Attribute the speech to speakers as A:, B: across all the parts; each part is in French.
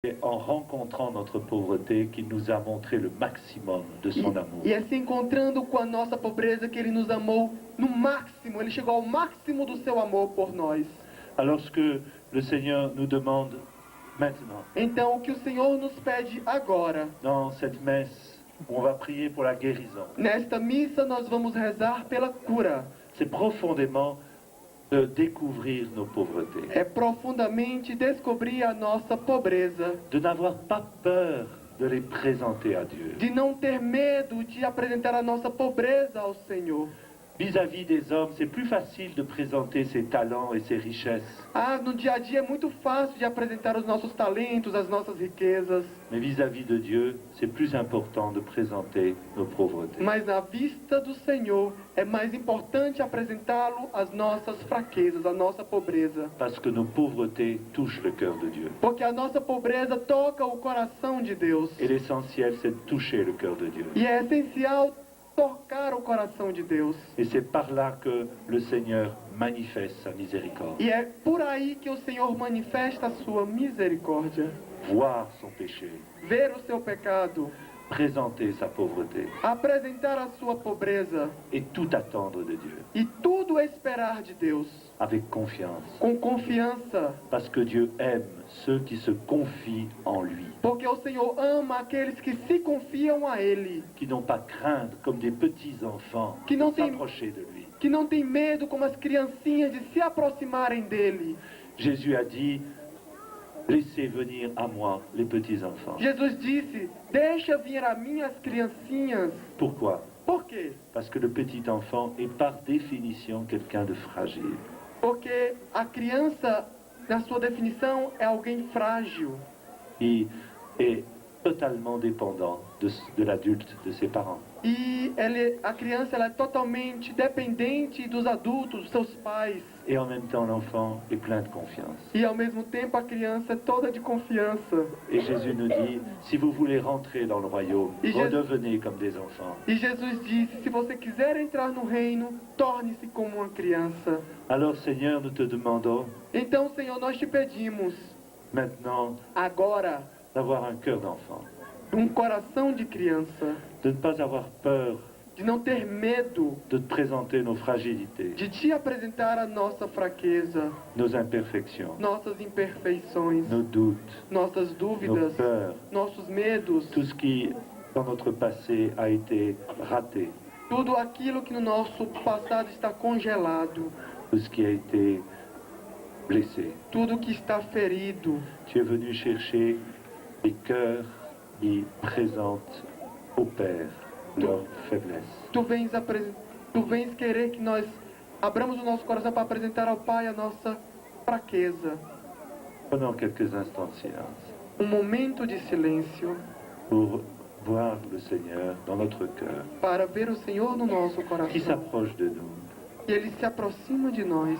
A: C'est en rencontrant notre pauvreté qu'il nous a montré le maximum de son amour.
B: E é se encontrando com a nossa pobreza que Ele nos amou no máximo. Ele chegou ao máximo do seu amor por nós.
A: Alors ce que le Seigneur nous demande maintenant,
B: Então, o que o Senhor nos pede agora,
A: dans cette messe où on va prier pour la guérison,
B: nesta missa nós vamos rezar pela cura.
A: c'est profondément de découvrir nos pauvretés,
B: É profundamente descobrir a nossa pobreza,
A: de n'avoir pas peur de les présenter à Dieu.
B: de não ter medo de apresentar a nossa pobreza ao Senhor.
A: Vis-à-vis des hommes, c'est plus facile de présenter ses talents et ses richesses.
B: No dia a dia é muito fácil de apresentar os nossos talentos, as nossas riquezas,
A: Mais vis-à-vis de Dieu, c'est plus important de présenter nos pauvretés.
B: mas na vista do Senhor é mais importante apresentá-lo as nossas fraquezas, a nossa pobreza.
A: Parce que nos pauvretés touchent le cœur de Dieu.
B: Porque a nossa pobreza toca o coração de Deus.
A: Et l'essentiel, c'est de toucher le cœur de Dieu.
B: E é essencial tocar o coração de Deus.
A: Et c'est par là que le Seigneur manifeste sa miséricorde.
B: E é por aí que o Senhor manifesta a sua misericórdia.
A: Voir son péché,
B: Ver o seu pecado,
A: présenter sa pauvreté
B: apresentar a sua pobreza
A: et tout attendre de Dieu
B: e tudo esperar de Deus
A: avec confiance.
B: com confiança.
A: Parce que Dieu aime ceux qui se confient en lui,
B: Porque o Senhor ama aqueles que se confiam a Ele,
A: qui n'ont pas crainte comme des petits enfants
B: Que
A: de
B: não tem-
A: s'approcher de lui.
B: que não tem medo como as criancinhas de se aproximarem dele.
A: Jésus a dit, laissez venir à moi les petits enfants.
B: Jesus disse: deixa vir a mim as criancinhas.
A: Pourquoi?
B: Por quê?
A: Parce que le petit enfant est par définition quelqu'un de fragile.
B: Porque a criança, na sua definição, é alguém frágil.
A: Il est totalement dépendant de l'adulte, de ses parents.
B: E a criança ela é totalmente dependente dos adultos, dos seus pais.
A: Et en même temps, l'enfant est plein de confiance.
B: E ao mesmo tempo a criança é toda de confiança.
A: Et Jésus nous dit, si vous voulez rentrer dans le royaume,
B: Et Jésus-
A: redevenez comme des enfants.
B: E Jesus disse: se você quiser entrar no reino, torne-se como uma criança.
A: Alors Seigneur, nous te demandons
B: Então, Senhor, nós te pedimos
A: maintenant
B: agora
A: d'avoir un cœur d'enfant,
B: coração de criança,
A: de ne pas avoir peur
B: de não ter medo
A: de te présenter nos fragilités,
B: de te apresentar a nossa fraqueza,
A: nos imperfections,
B: nossas imperfeições,
A: nos doutes,
B: nossas
A: nos
B: dúvidas,
A: peurs,
B: nossos medos,
A: tout ce qui, dans notre passé, a été raté,
B: tudo aquilo que no nosso passado está congelado,
A: tout ce qui a été blessé.
B: tudo que está ferido.
A: Tu es venu chercher les cœurs qui présentent au Père leur faiblesse.
B: Tu vens querer que nós abramos o nosso coração para apresentar ao Pai a nossa fraqueza.
A: Prenons quelques instants de silence
B: Momento de silêncio
A: pour voir le Seigneur dans notre cœur,
B: para ver o Senhor no nosso
A: qui
B: coração.
A: s'approche de nous,
B: E Ele se aproxima de nós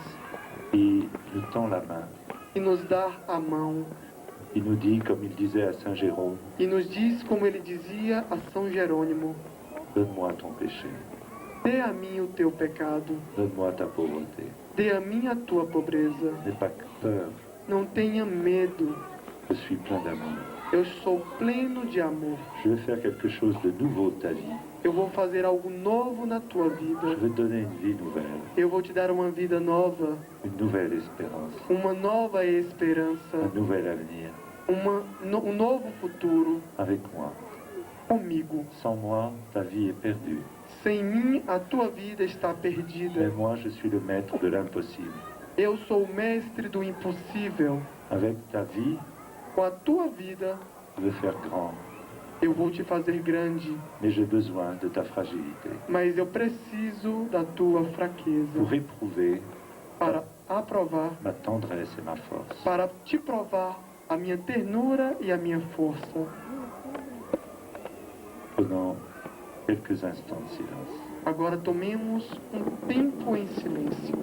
A: qui nous tend la main,
B: e nos dá a mão.
A: qui nous dit, comme il disait à Saint Jérôme,
B: E nos diz, como ele dizia a São Jerônimo:
A: donne-moi ton péché,
B: dê a mim o teu pecado,
A: donne-moi ta pauvreté.
B: dê a mim a tua pobreza.
A: N'aie pas peur,
B: Não tenha medo,
A: je suis plein d'amour.
B: eu sou pleno de amor.
A: Je vais faire quelque chose de nouveau de ta vie.
B: Eu vou fazer algo novo na tua
A: Je
B: vida.
A: vais te donner une vie nouvelle,
B: Eu vou te dar uma vida nova,
A: une nouvelle espérance,
B: uma nova esperança,
A: un nouvel avenir
B: um novo futuro
A: avec moi.
B: comigo.
A: Sans moi, ta vie est perdue.
B: Sem mim, a tua vida está
A: Mais
B: perdida.
A: moi, je suis le maître de l'impossible.
B: Eu sou o mestre do impossível.
A: Avec ta vie,
B: Com a tua vida,
A: je veux faire grand,
B: eu vou te fazer grande.
A: mais j'ai besoin de ta fragilité
B: Mas eu preciso da tua fraqueza
A: pour éprouver
B: para aprovar,
A: ma tendresse et ma force.
B: para te provar a minha ternura e a minha força.
A: Prenons quelques instants de silence.
B: Agora tomemos um tempo em silêncio.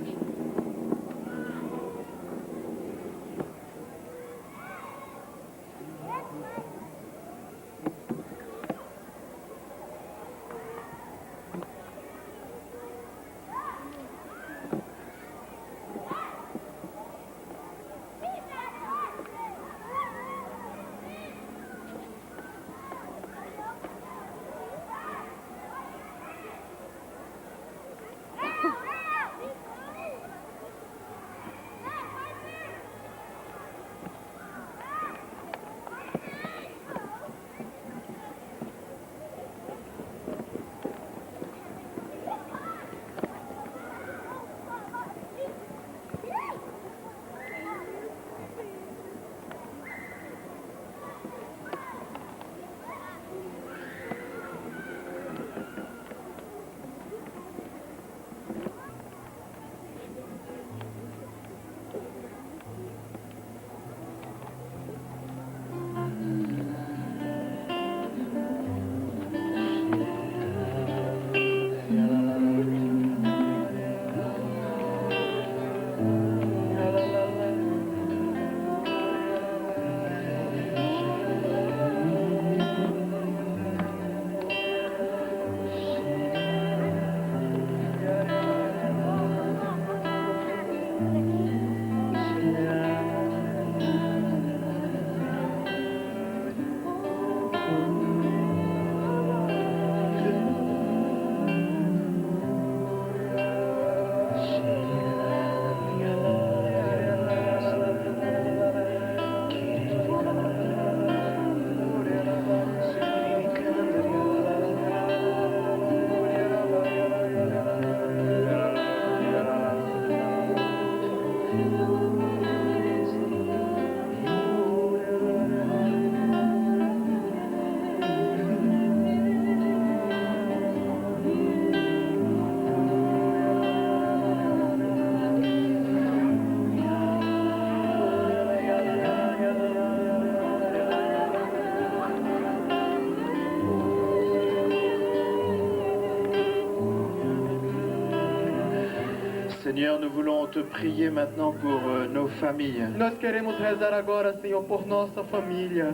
C: Seigneur, nous voulons te prier maintenant pour nos familles.
B: Nós queremos rezar agora, Senhor, por nossa família.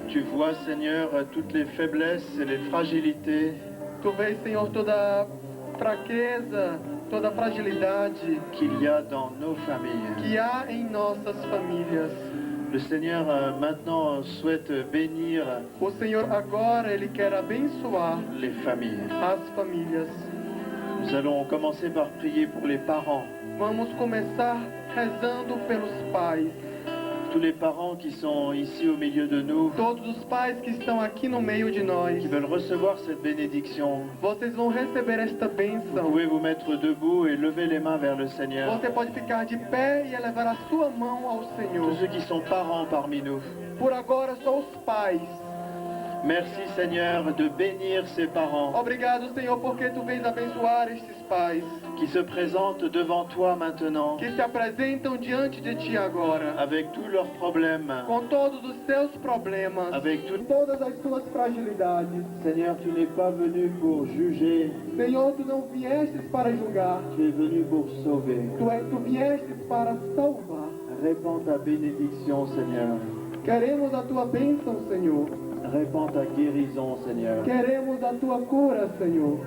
C: Tu vois, Seigneur, toutes les faiblesses et les fragilités
B: Tu vês, Senhor, toda a fraqueza, toda a fragilidade
C: qu'il y a dans nos familles.
B: que há em nossas famílias.
C: Le Seigneur maintenant souhaite bénir
B: O Senhor agora, Ele quer abençoar
C: les familles.
B: as famílias.
C: Nous allons commencer par prier pour les parents.
B: Vamos começar rezando pelos pais.
C: Tous les parents qui sont ici au milieu de nous,
B: Todos os pais que estão aqui no meio de nós.
C: qui veulent recevoir cette bénédiction.
B: Vocês vão receber esta
C: Vous
B: bênção.
C: pouvez vous mettre debout et lever les mains vers le Seigneur.
B: Você pode ficar de pé e elevar a sua mão ao Senhor.
C: Tous ceux qui sont parents parmi nous.
B: Por agora, só os pais.
C: Merci Seigneur de bénir ces parents
B: Obrigado, Senhor, porque Tu vens abençoar estes pais
C: qui se présentent devant toi maintenant
B: que se apresentam diante de Ti agora,
C: avec tous leurs problèmes,
B: com todos os seus problemas,
C: avec tout.
B: todas as suas fragilidades.
C: Seigneur, tu n'es pas venu pour juger,
B: Senhor, Tu não viestes para julgar,
C: tu es venu pour sauver.
B: Tu viestes para salvar.
C: Répands ta bénédiction Seigneur,
B: Queremos a Tua bênção, Senhor.
C: répands ta guérison Seigneur.
B: Queremos a Tua cura, Senhor.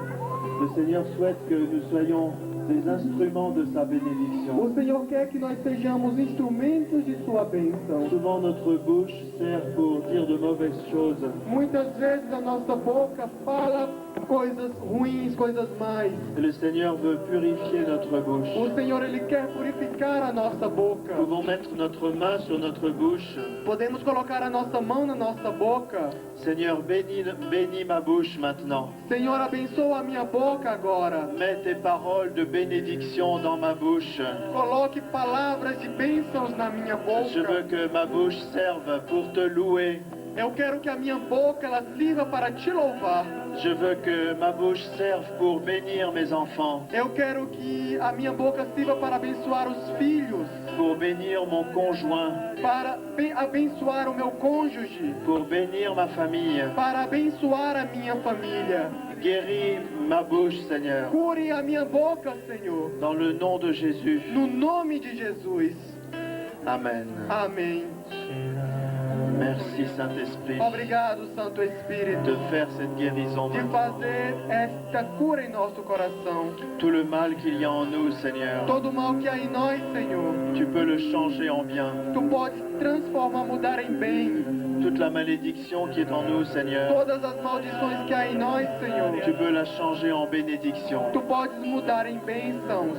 C: Le Seigneur souhaite que nous soyons des instruments de sa bénédiction.
B: O Senhor quer que nós sejamos instrumentos de Sua bênção.
C: Souvent notre bouche sert pour dire de mauvaises choses.
B: Muitas vezes a nossa boca fala coisas ruins, coisas más.
C: Et le Seigneur veut purifier notre bouche.
B: O Senhor, Ele quer purificar a nossa boca.
C: Nous pouvons mettre notre main sur notre bouche.
B: Podemos colocar a nossa mão na nossa boca.
C: Seigneur, bénis ma bouche maintenant.
B: Senhor, abençoa a minha boca agora.
C: Mets tes paroles de bénédiction dans ma bouche.
B: Coloque palavras de bênçãos na minha
C: Je veux
B: boca.
C: que ma bouche serve pour te louer.
B: Eu quero que a minha boca ela sirva para Te louvar.
C: Je veux que ma bouche serve pour bénir mes enfants,
B: Eu quero que a minha boca sirva para abençoar os filhos,
C: pour bénir mon conjoint,
B: para abençoar o meu cônjuge,
C: pour bénir ma famille.
B: para abençoar a minha família.
C: Guéris ma bouche, Seigneur,
B: Cure a minha boca, Senhor,
C: dans le nom de Jésus.
B: no nome de Jesus.
C: Amen.
B: Amém.
C: Merci Saint-Esprit
B: Obrigado, Santo
C: de
B: Espírito,
C: faire cette guérison
B: de
C: maintenant.
B: fazer esta cura em nosso coração.
C: Tout le mal qu'il y a en nous, Seigneur,
B: Todo o mal que há em nós, Senhor,
C: tu peux le changer en bien.
B: Tu podes transformar, mudar em bem.
C: Toute la malédiction qui est en nous, Seigneur,
B: Todas as maldições que há em nós, Senhor,
C: tu peux la changer en bénédiction.
B: Tu podes mudar em bênçãos.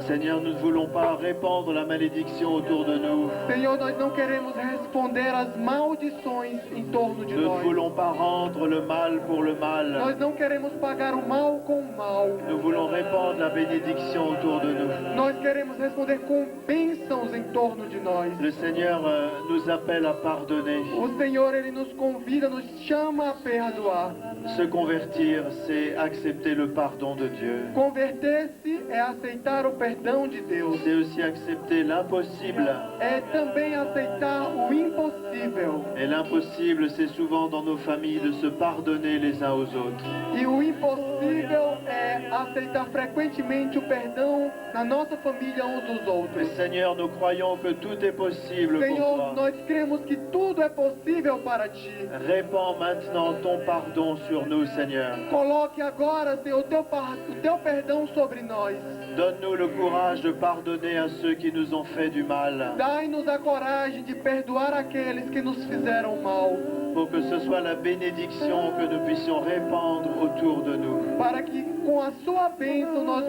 C: Seigneur, nous ne voulons pas répandre la malédiction autour de nous.
B: Senhor, nós não queremos responder às maldições em torno de
C: Nous ne
B: nós.
C: voulons pas rendre le mal pour le mal.
B: Nós não queremos pagar o mal com o mal.
C: Nous voulons répandre la bénédiction autour de nous.
B: Nós queremos responder com bênçãos em torno de nós.
C: Le Seigneur nous appelle à pardonner.
B: O Senhor, Ele nos convida, nos chama a perdoar.
C: Se convertir, c'est accepter le pardon de Dieu.
B: Converter-se é aceitar o perdão de Deus.
C: C'est aussi accepter l'impossible.
B: É também aceitar o impossível.
C: Et l'impossible, c'est souvent dans nos familles de se pardonner les uns aux autres.
B: E o impossível é aceitar frequentemente o perdão na nossa família uns dos
C: Mais
B: outros.
C: Seigneur, nous croyons que tout est possible pour
B: Senhor,
C: toi.
B: nós cremos que tudo é possível para Ti.
C: Répands maintenant ton pardon sur nous, Seigneur.
B: Coloque agora, Senhor, o Teu perdão sobre nós.
C: Donne-nous le courage de pardonner à ceux qui nous ont fait du mal,
B: Dai-nos a coragem de perdoar aqueles que nos fizeram mal,
C: pour que ce soit la bénédiction que nous puissions répandre autour de nous.
B: para que com a Sua bênção nós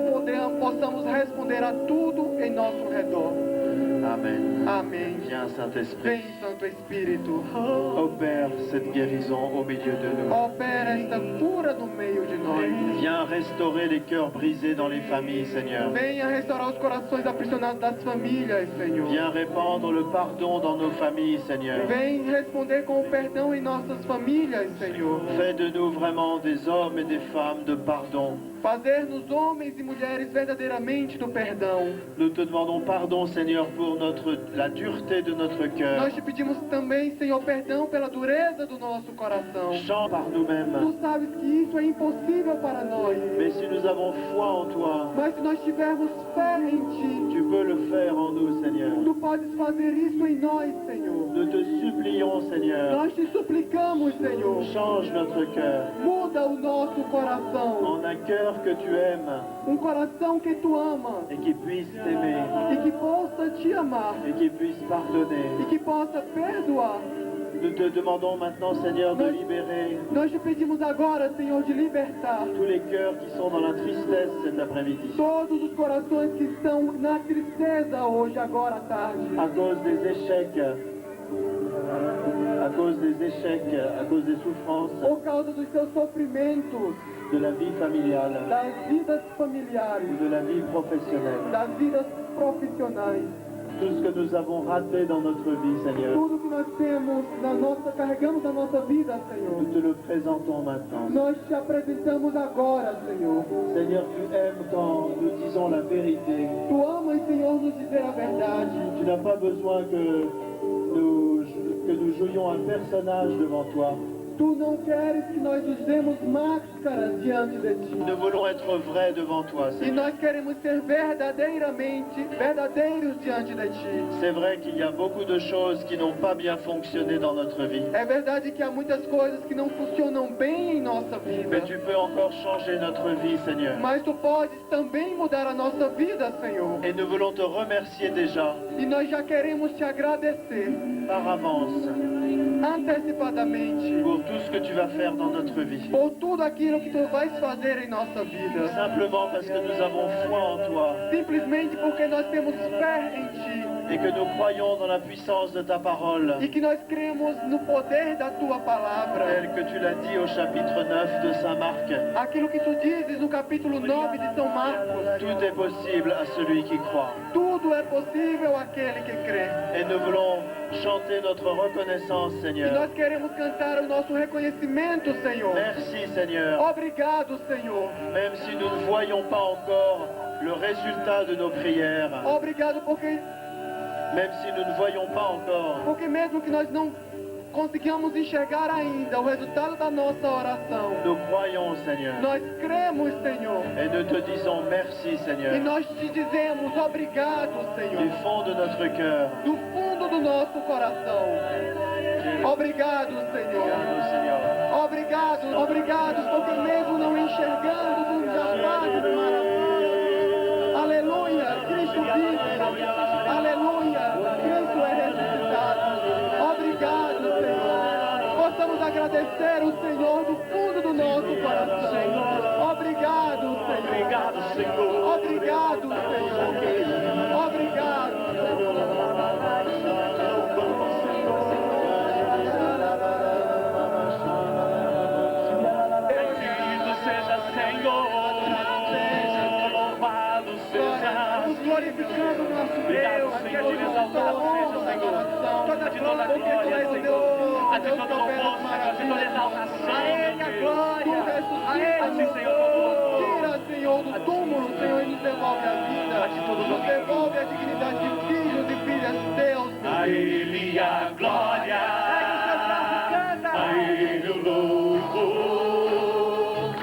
B: possamos responder a tudo em nosso redor.
C: Amen.
B: Amém.
C: Viens, Saint-Esprit.
B: Vem, Santo Espírito.
C: Opère cette guérison au milieu de nous.
B: Opera esta cura no meio de nós.
C: Viens restaurer les cœurs brisés dans les familles, Seigneur.
B: Venha restaurar os corações aprisionados das famílias, Senhor.
C: Viens répandre le pardon dans nos familles, Seigneur.
B: Vem responder com o perdão em nossas famílias, Senhor.
C: Fais de nous vraiment des hommes et des femmes de pardon.
B: Fazer-nos homens e mulheres verdadeiramente do perdão.
C: Nous te demandons pardon, Seigneur, pour pardon la dureté de notre cœur.
B: Nós te pedimos também, Senhor, perdão pela dureza do nosso coração.
C: Chante par nous-mêmes.
B: Tu sabes que isso é impossível para nós.
C: Mais si nous avons foi en toi,
B: Mas se nós tivermos fé em Ti,
C: tu peux le faire en nous, Seigneur.
B: Tu podes fazer isso em nós, Senhor.
C: Nous te supplions, Seigneur.
B: Nós te suplicamos, Senhor.
C: Change notre cœur
B: Muda o nosso coração.
C: en un cœur que tu aimes
B: Coração que Tu amas.
C: et qui puisse t'aimer
B: E que possa Te amar.
C: et qui puisse pardonner.
B: E que possa perdoar.
C: Nous te demandons maintenant, Seigneur, de libérer
B: Nós te pedimos agora, Senhor, de libertar
C: tous les cœurs qui sont dans la tristesse cet après-midi,
B: todos os corações que estão na tristeza hoje, agora à tarde.
C: à cause des échecs, à cause des souffrances
B: Por causa dos seus sofrimentos,
C: de la vie familiale
B: das vidas familiares,
C: ou de la vie professionnelle.
B: das vidas profissionais.
C: Tout ce que nous avons raté dans notre vie, Seigneur,
B: Tudo que nós temos, carregamos na nossa vida, Senhor.
C: nous te le présentons maintenant.
B: Nós te apresentamos agora, Senhor.
C: Seigneur, tu aimes quand nous disons la vérité.
B: Tu amas, Senhor, nos dizer a verdade.
C: Tu n'as pas besoin que nous jouions un personnage devant toi.
B: Tu não queres que nós usemos máscaras diante de Ti.
C: Nous voulons être vrais devant toi,
B: E
C: Seigneur.
B: nós queremos ser verdadeiros diante de Ti.
C: C'est vrai qu'il y a beaucoup de choses qui n'ont pas bien fonctionné dans notre vie.
B: É verdade que há muitas coisas que não funcionam bem em nossa vida.
C: Mais tu peux encore changer notre vie, Seigneur.
B: Mas Tu podes também mudar a nossa vida, Senhor.
C: Et nous voulons te remercier déjà,
B: E nós já queremos Te agradecer
C: par avance,
B: antecipadamente
C: pour tout ce que tu vas faire dans notre vie.
B: por tudo aquilo que Tu vais fazer em nossa vida.
C: Simplement parce que nous avons foi en toi
B: Simplesmente porque nós temos fé em Ti
C: et que nous croyons dans la puissance de ta parole,
B: e que nós cremos no poder da Tua palavra.
C: tel que tu l'as dit au chapitre 9 de Saint Marc.
B: Aquilo que Tu dizes no capítulo 9 de São Marcos.
C: Tout est possible à celui qui croit.
B: Tudo é possível àquele que crê.
C: Et nous voulons chanter notre reconnaissance,
B: E
C: Seigneur.
B: nós queremos cantar o nosso reconhecimento, Senhor.
C: Merci, Seigneur.
B: Obrigado, Senhor.
C: Même si nous ne voyons pas encore le résultat de nos prières,
B: Obrigado
C: même si nous ne voyons pas encore
B: porque mesmo que nós não conseguimos enxergar ainda o resultado da nossa oração,
C: nous croyons, Seigneur.
B: nós cremos, Senhor.
C: Et nous te disons merci,
B: E
C: Seigneur.
B: nós te dizemos obrigado,
C: Du
B: Senhor.
C: fond de notre cœur.
B: Do fundo do nosso coração. Obrigado, Senhor.
C: Regarde-nous, Seigneur.
B: Obrigado, porque mesmo não enxergando, tu já fazes maravilhas. Aleluia, Cristo vive. Aleluia, Cristo é ressuscitado. Obrigado, Senhor. Possamos agradecer o Senhor do fundo do nosso coração. Obrigado, Senhor.
C: Obrigado, Senhor.
B: Obrigado, Senhor. Obrigado,
D: Bendito seja, Senhor. Louvado seja.
B: Nos glorificando o nosso Deus,
D: Obrigado,
B: que
D: Senhor.
B: te
D: Exaltado seja, Senhor.
B: toda
D: A ti toda a
B: porque tu
D: glória,
B: és o
D: Senhor.
B: Deus,
D: A ti
B: Deus
D: todo
B: que
D: o
B: opera
D: louvor, Senhor. A ti toda a exaltação.
B: A Ele a glória,
D: A Ele, Senhor, todo o louvor.
B: tira, Senhor, do túmulo, Senhor, e nos devolve a vida.
D: A ti todo o
B: Nos
D: domínio.
B: devolve a dignidade de filhos e filhas teus.
D: A Ele a glória. A Ele o louvor.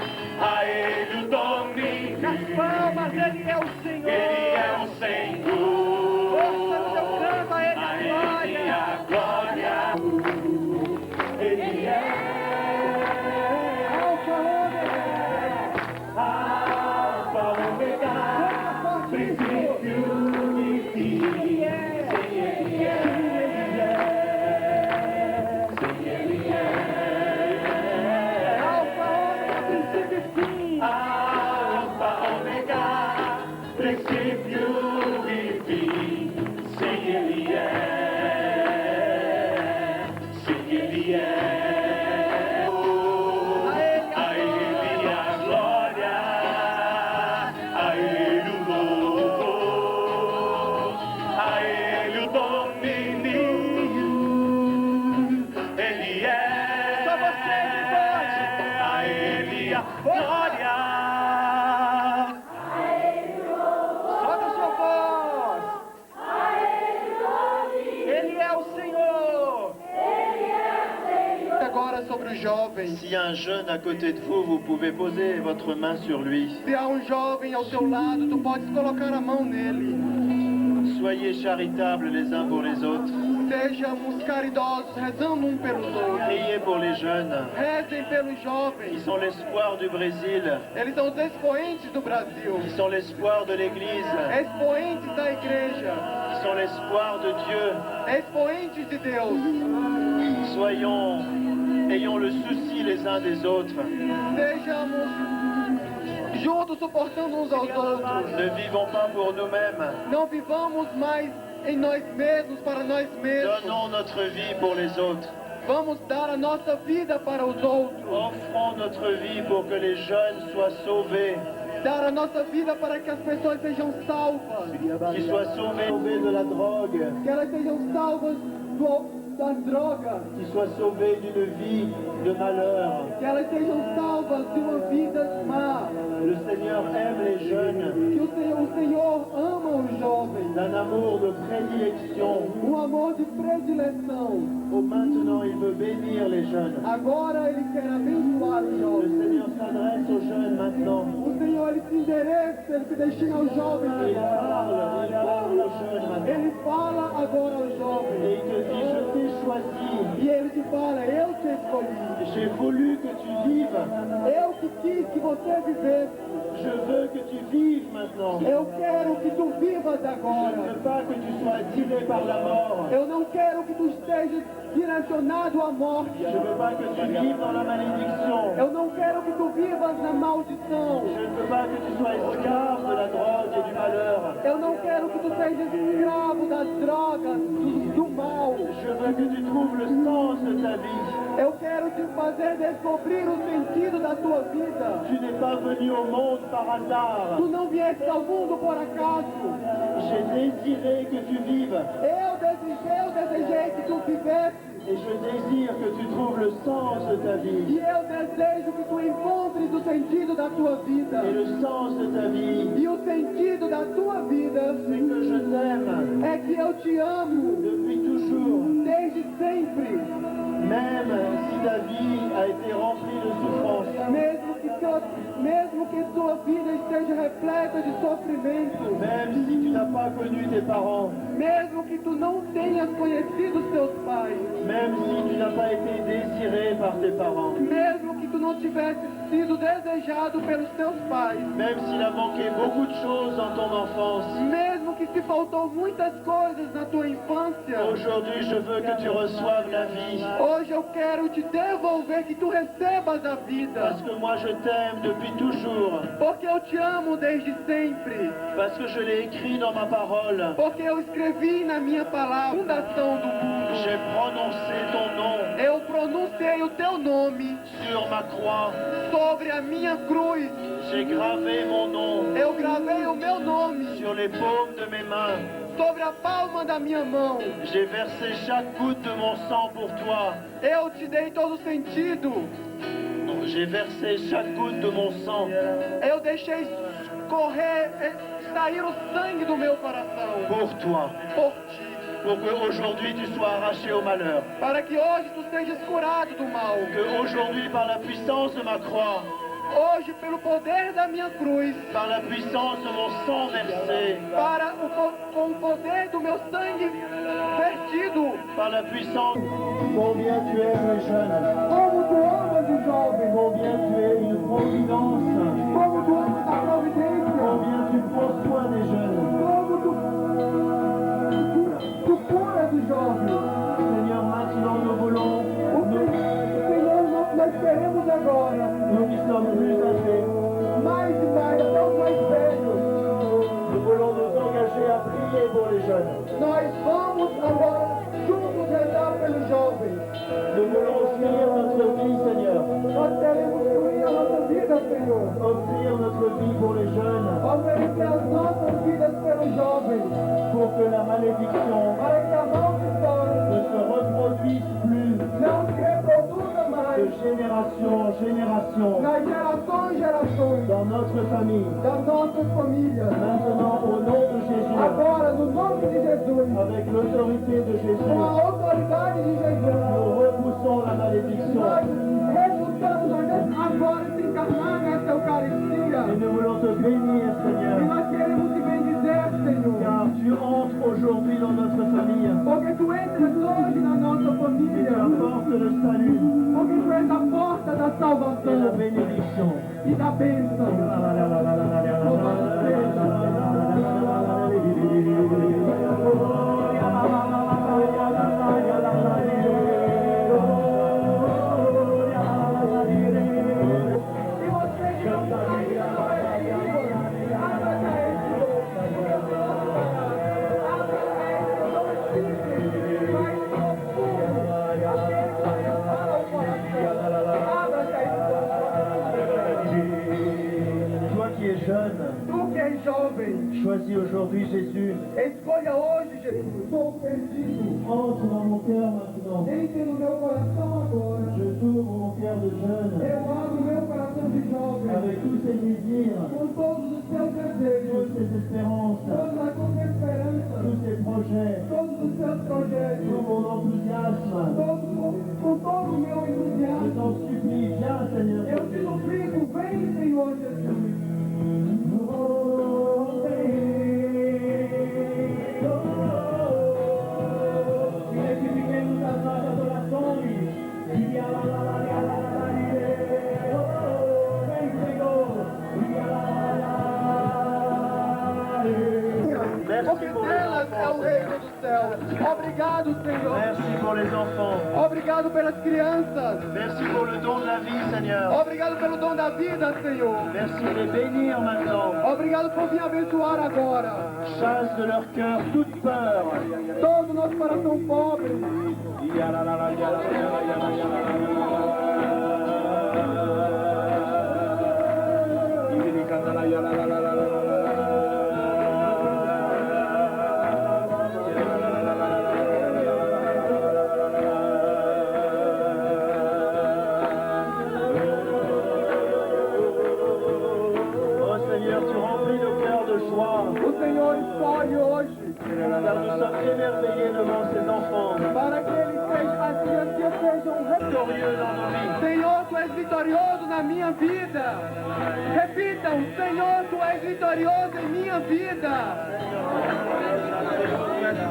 D: A Ele o domínio.
B: Nas palmas, Ele é o Senhor.
D: Ele é o Senhor.
B: Ouça no teu canto, a Ele
D: A
B: a
D: Ele
B: glória.
D: a glória. Ele é Alfa, Ômega, princípio e fim. Sim, Ele é. Sim, Ele é.
B: Alfa, princípio e fim.
D: Alfa, Ômega, princípio e fim. Sim, Ele é. Sim, Ele é. A Ele a glória, a Ele o louvor, a Ele o domínio. Ele é.
B: Só você que pode.
D: A Ele a glória.
B: Solta a sua voz. agora sobre os jovens.
C: S'il y a un jeune à côté de vous, vous pouvez poser votre main sur lui.
B: Se há jovem ao teu lado, tu podes colocar a mão nele.
C: Soyez charitables les uns pour les autres.
B: Sejamos caridosos, rezando pelos outros.
C: Priez pour les jeunes.
B: Rezem pelos
C: Ils
B: jovens.
C: sont l'espoir du Brésil.
B: Eles são os expoentes do Brasil.
C: Ils sont l'espoir de l'Église.
B: Expoentes da igreja.
C: Ils sont l'espoir de Dieu.
B: Expoentes de Deus.
C: Ayons le souci les uns des autres.
B: Sejamos juntos, suportando uns aos outros.
C: Ne vivons pas pour nous-mêmes.
B: Não vivamos mais em nós mesmos, para nós mesmos.
C: Donnons notre vie pour les autres.
B: Vamos dar a nossa vida para os outros.
C: Offrons notre vie pour que les jeunes soient sauvés.
B: Dar a nossa vida para que as pessoas sejam salvas.
C: Qu'ils soient sauvés de la drogue.
B: Que elas sejam salvas das drogas.
C: Qu'ils soient sauvés d'une vie de malheur.
B: Que elas sejam salvas de uma vida má.
C: Le Seigneur aime les jeunes.
B: Que o Senhor ama os jovens.
C: D'un amour de prédilection.
B: Amor de predileção.
C: Oh, maintenant, il veut bénir les jeunes.
B: Agora Ele quer abençoar os
C: Le
B: jovens.
C: Seigneur s'adresse aux jeunes maintenant.
B: O Senhor, Ele se endereça, Ele se destina aos jovens.
C: Il parle aux jeunes maintenant.
B: Ele fala agora aos
C: Et
B: jovens.
C: il te dit, je t'ai choisi.
B: E Ele te fala, eu te escolhi.
C: J'ai voulu que tu vives.
B: Eu que quis que você vivesse.
C: Je veux que tu vives maintenant.
B: Eu quero que tu vivas
C: Je ne
B: agora.
C: veux pas que tu sois attiré par la mort.
B: Eu não quero que tu estejas direcionado à morte.
C: Je ne veux pas que tu vives dans la malédiction.
B: Eu não quero que tu vivas na maldição.
C: Je ne veux pas que tu sois esclave de la drogue et du malheur.
B: Eu não quero que tu sejas escravo das drogas, do mal.
C: Je veux que tu trouves le sens de ta vie.
B: Eu quero te fazer descobrir o sentido da tua vida.
C: Tu n'es pas venu au monde par hasard.
B: Tu não vieste ao mundo por acaso.
C: J'ai désiré que tu vives.
B: Eu desejei que tu vivesse.
C: Et je désire que tu trouves le sens de ta vie.
B: E eu desejo que tu encontres o sentido da tua vida.
C: Et le sens de ta vie,
B: E o sentido da tua vida
C: c'est que je t'aime
B: é que eu te amo
C: depuis toujours.
B: desde sempre.
C: Même si ta vie a été remplie de souffrance.
B: Mesmo que tua vida esteja repleta de sofrimento.
C: Même si tu n'as pas connu tes parents.
B: Mesmo que tu não tenhas conhecido os teus pais.
C: Même si tu n'as pas été désiré par tes parents.
B: Mesmo que tu não tivesse sido desejado pelos teus pais.
C: Même s'il a manqué beaucoup de choses dans ton enfance.
B: Mesmo que se faltou muitas coisas na tua infância.
C: Aujourd'hui, je veux que tu reçoives la vie.
B: Hoje eu quero te devolver, que tu recebas a vida.
C: Parce que moi, je t'aime depuis toujours.
B: Porque eu te amo desde sempre.
C: Parce que je l'ai écrit dans ma parole.
B: Porque eu escrevi na minha palavra, fundação do mundo.
C: J'ai prononcé ton nom
B: Eu pronunciei o teu nome
C: sur ma croix.
B: sobre a minha cruz.
C: J'ai gravé mon nom
B: Eu gravei o meu nome
C: sur les paumes de mes mains.
B: sobre a palma da minha mão.
C: J'ai versé chaque goutte de mon sang pour toi.
B: Eu te dei todo o sentido.
C: J'ai versé chaque goutte de mon sang
B: Eu deixei sair o sangue do meu coração
C: pour toi.
B: por ti.
C: Pour qu'aujourd'hui tu sois arraché au malheur.
B: Para que hoje tu sejas curado do mal.
C: Que aujourd'hui, par la puissance de ma croix,
B: Hoje, pelo poder da minha cruz,
C: par la puissance de mon sang versé,
B: com o poder do meu sangue vertido,
C: par la puissance. Combien tu aimes les jeunes,
B: como tu amas os jovens,
C: combien tu es une providence,
B: como tu amas a providência,
C: combien tu prends soin des jeunes.
B: como tu curas os jovens.
C: Seigneur, maintenant nous voulons,
B: Senhor, nós queremos agora,
C: nous qui sommes plus âgés,
B: mais e mais, até os mais velhos,
C: nous voulons nous engager à prier pour les jeunes.
B: nós vamos agora juntos rezar pelos jovens.
C: Nous voulons offrir notre vie, Seigneur.
B: Nós queremos unir a nossa vida, Senhor.
C: Offrir notre vie pour les jeunes,
B: Oferecer as nossas vidas pelos jovens,
C: pour que la malédiction
B: para que a maldição
C: ne se reproduise plus
B: não se reproduza
C: de
B: mais
C: génération en génération
B: nas gerações e gerações
C: dans notre famille.
B: das nossas famílias.
C: Maintenant, au nom de Jésus,
B: Agora, no nome de Jesus,
C: avec l'autorité de
B: com
C: Jésus,
B: a autoridade de Jesus,
C: nous repoussons renversons la malédiction.
B: Nós refutamos, nós vamos agora se encarnar nessa Eucaristia.
C: Et nous voulons te bénir,
B: E
C: Seigneur.
B: nós queremos te bendizer, Senhor.
C: Car tu entres aujourd'hui dans notre famille.
B: Porque tu entras hoje na nossa
C: Et tu
B: família.
C: apportes le salut
B: Porque tu és a porta da
C: et la
B: salvação
C: bénédiction.
B: e da bênção. E você que não sabe,
C: Toi qui es jeune,
B: tu que és jovem,
C: choisis aujourd'hui Jésus.
B: escolha hoje, Jesus. Estou perdido.
C: Entre dans mon cœur maintenant.
B: Entre no meu coração agora.
C: Je t'ouvre mon cœur de jeune
B: Eu abro meu coração de jovem.
C: avec tous ses désirs,
B: Com todos os teus desejos.
C: toutes ses espérances,
B: Todas as tuas esperanças.
C: tous ses projets,
B: Todos os teus projetos.
C: tout mon enthousiasme.
B: Com todo o meu
C: Je
B: entusiasmo.
C: t'en supplie, viens Seigneur.
B: Eu te suplico, vem, Senhor Jesus.
C: Identifiquemos as nossas orações. Vem Senhor.
B: Porque delas é o reino do céu. Obrigado, Senhor.
C: Merci pour les enfants.
B: Obrigado pelas crianças.
C: Merci pour le don de la vie, Seigneur.
B: Obrigado pelo dom da vida, Senhor.
C: Merci de les bénir maintenant.
B: Obrigado por me abençoar agora.
C: Chasse de leur cœur toute peur.
B: Todo o nosso coração pobre.
C: Oh Seigneur, tu remplis nos cœurs de joie.
B: O Senhor escolhe hoje
C: Car nous sommes émerveillés devant ces enfants.
B: para que eles sejam, as crianças sejam
C: Victorieux dans nos vies.
B: Senhor, tu és vitorioso na minha vida. Repitam, Senhor, tu és vitorioso em minha vida.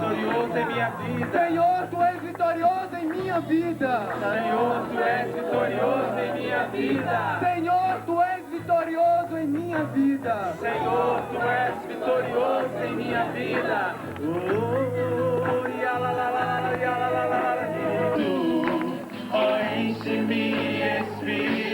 D: Vitorioso em minha vida.
B: Senhor, tu és vitorioso em minha vida.
D: Senhor, tu és vitorioso em minha vida.
B: Senhor, tu és vitorioso em minha vida.
D: Senhor, tu és vitorioso em minha vida. Tu, ó, enche-me, Espírito.